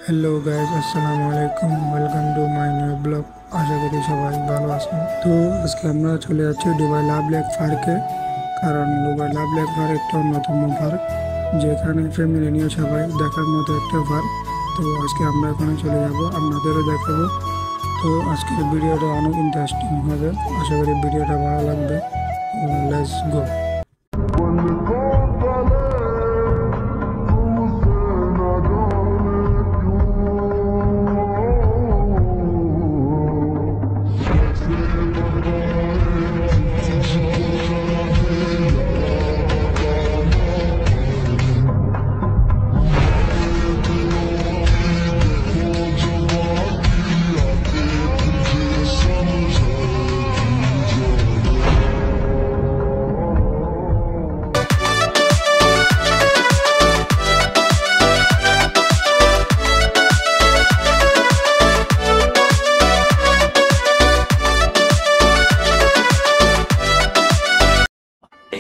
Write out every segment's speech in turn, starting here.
Hello guys, আসসালামু আলাইকুম। Welcome to my new blog. আশা করি সবাই ভালো আছেন। তো আজকে আমরা চলে যাচ্ছি দুবাই লাভ লেক পার্কে। কারণ দুবাই লাভ লেক পার্ক একটা অন্যতম পার্ক, যেখানে ফ্যামিলি নিয়ে সবাই দেখার মতো একটা পার্ক। তো আজকে আমরা এখানে চলে যাব, আপনাদেরও দেখাবো। তো আজকের ভিডিওটা অনেক ইন্টারেস্টিং হবে, আশা করি ভিডিওটা ভালো লাগবে। Let's go.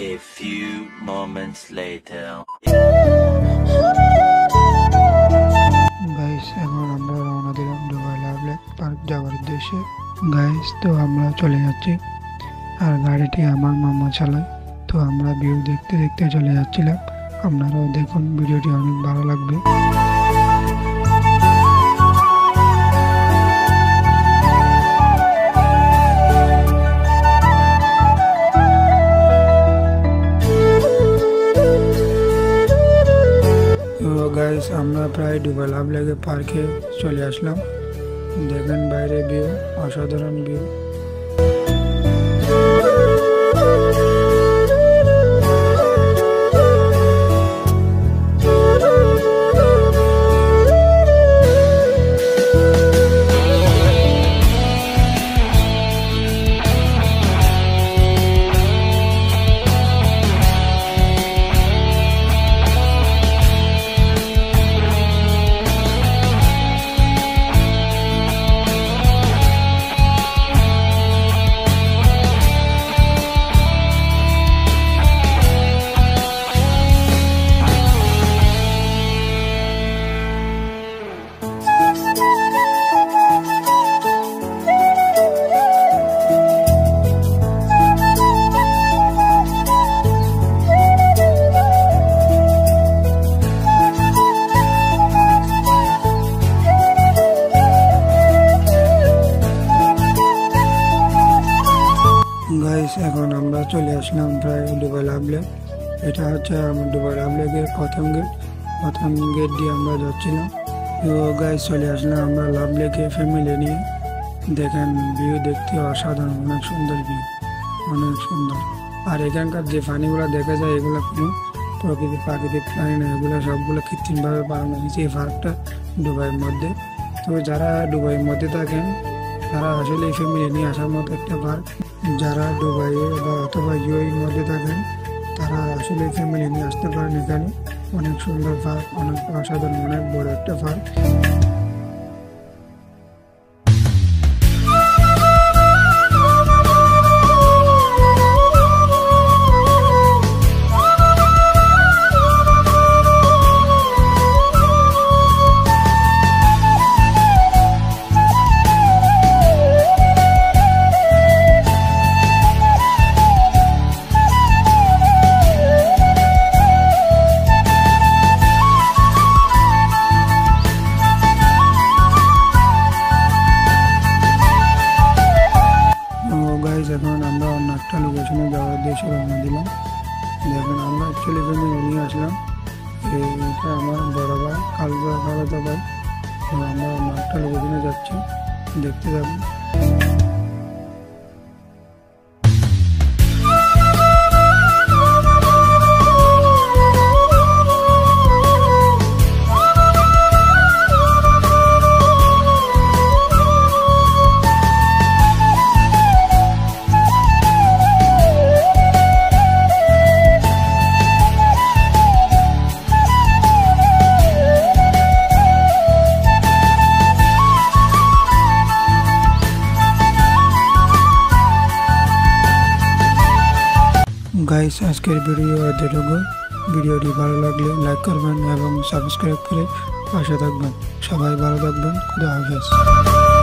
A few moments later. Guys, এখন আমরা রওনা দিলাম দুবাই লাভ লেক পার্ক যাওয়ার উদ্দেশ্যে। গাইস, তো আমরা চলে যাচ্ছি, আর গাড়িটি আমার মামা চালায়। তো আমরা ভিউ দেখতে দেখতে চলে যাচ্ছিলাম। আপনারাও দেখুন, ভিডিওটি অনেক ভালো লাগবে। গাইস, আমরা প্রায় দুবাই লাভ লেকের পার্কে চলে আসলাম। দেখেন বাইরে ভিউ, অসাধারণ ভিউ। গাইস, এখন আমরা চলে আসলাম প্রায় দুবাই লাভ লেক। এটা হচ্ছে আমার দুবাই লাভ লেকের প্রথম গেট দিয়ে আমরা যাচ্ছিলাম। তো গাইস, চলে আসলাম আমরা লাভ লেকে ফ্যামিলি নিয়ে। দেখেন ভিউ দেখতে অসাধারণ, অনেক সুন্দর ভিউ, অনেক সুন্দর। আর এখানকার যে পানিগুলো দেখা যায়, এগুলো কোনো প্রাকৃতিক প্রাণী না, এগুলো সবগুলো কৃত্রিমভাবে বানানো হয়েছে এই পার্কটা দুবাইয়ের মধ্যে। তো যারা দুবাইয়ের মধ্যে থাকেন, তারা আসলে এই ফ্যামিলি নিয়ে আসার মতো একটা পার্ক। যারা দুবাইয়ে বা অথবা ইউএইর মধ্যে থাকেন, তারা আসলে ফ্যামিলি নিয়ে আসতে পারেন এখানে। অনেক সুন্দর পার্ক, অনেক অসাধারণ, অনেক বড় একটা পার্ক। এখন আমরা অন্য একটা লোকেশনে যাওয়ার উদ্দেশ্যে রওনা দিলাম। দেখেন, আমরা অ্যাকচুয়ালি ফ্যামিলি নিয়ে আসলাম। এটা আমার বড় ভাই, খালাতো ভাই। তো আমরা অন্য একটা লোকেশনে যাচ্ছি, দেখতে যাবো। গাইস, আজকের ভিডিও এতটুকু। ভিডিওটি ভালো লাগলে লাইক করবেন এবং সাবস্ক্রাইব করে পাশে থাকবেন। সবাই ভালো থাকবেন। খুদা হাফেজ।